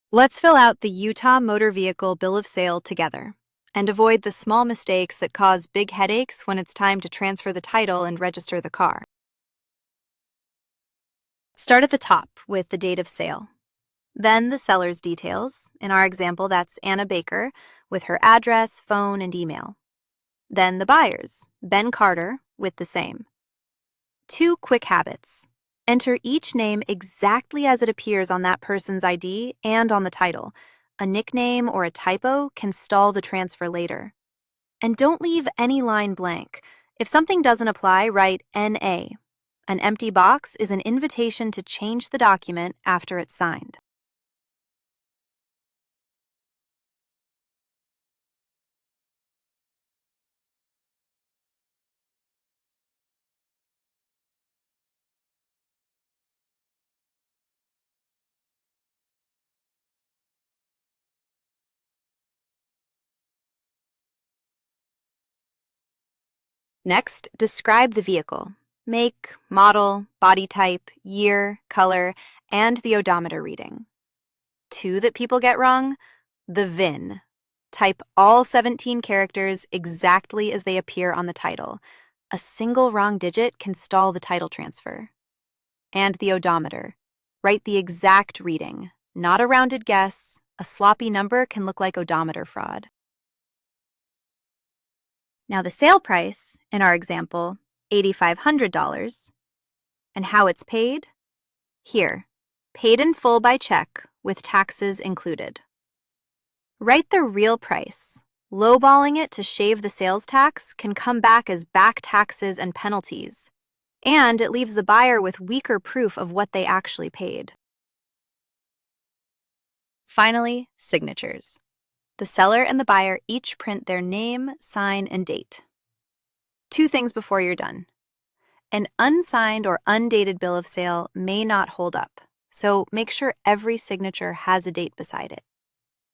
Let's fill out the Utah Motor Vehicle Bill of Sale together and avoid the small mistakes that cause big headaches when it's time to transfer the title and register the car. Start at the top with the date of sale. Then the seller's details. In our example, that's Anna Baker with her address, phone, and email. Then the buyer's, Ben Carter, with the same. 2 quick habits. Enter each name exactly as it appears on that person's ID and on the title. A nickname or a typo can stall the transfer later. And don't leave any line blank. If something doesn't apply, write NA. An empty box is an invitation to change the document after it's signed. Next, describe the vehicle. Make, model, body type, year, color, and the odometer reading. 2 that people get wrong, the VIN. Type all 17 characters exactly as they appear on the title. A single wrong digit can stall the title transfer. And the odometer. Write the exact reading, not a rounded guess. A sloppy number can look like odometer fraud. Now the sale price, in our example, $8,500. And how it's paid? Here, paid in full by check with taxes included. Write the real price. Lowballing it to shave the sales tax can come back as back taxes and penalties, and it leaves the buyer with weaker proof of what they actually paid. Finally, signatures. The seller and the buyer each print their name, sign, and date. 2 things before you're done. An unsigned or undated bill of sale may not hold up, so make sure every signature has a date beside it.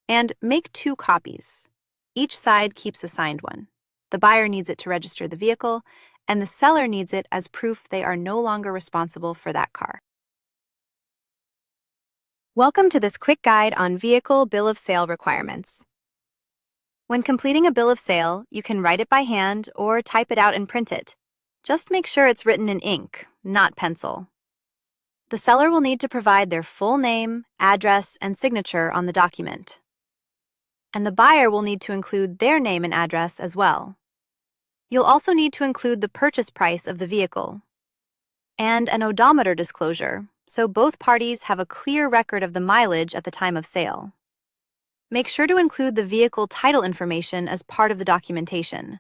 And make 2 copies. Each side keeps a signed one. The buyer needs it to register the vehicle, and the seller needs it as proof they are no longer responsible for that car. Welcome to this quick guide on vehicle bill of sale requirements. When completing a bill of sale, you can write it by hand or type it out and print it. Just make sure it's written in ink, not pencil. The seller will need to provide their full name, address, and signature on the document. And the buyer will need to include their name and address as well. You'll also need to include the purchase price of the vehicle and an odometer disclosure, so both parties have a clear record of the mileage at the time of sale. Make sure to include the vehicle title information as part of the documentation.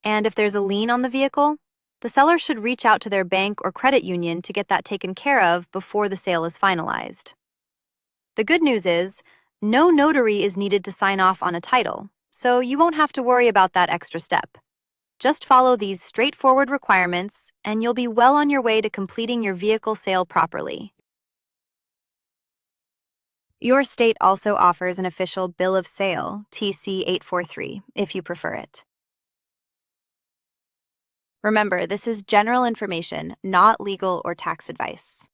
And if there's a lien on the vehicle, the seller should reach out to their bank or credit union to get that taken care of before the sale is finalized. The good news is, no notary is needed to sign off on a title, so you won't have to worry about that extra step. Just follow these straightforward requirements, and you'll be well on your way to completing your vehicle sale properly. Your state also offers an official bill of sale, TC 843, if you prefer it. Remember, this is general information, not legal or tax advice.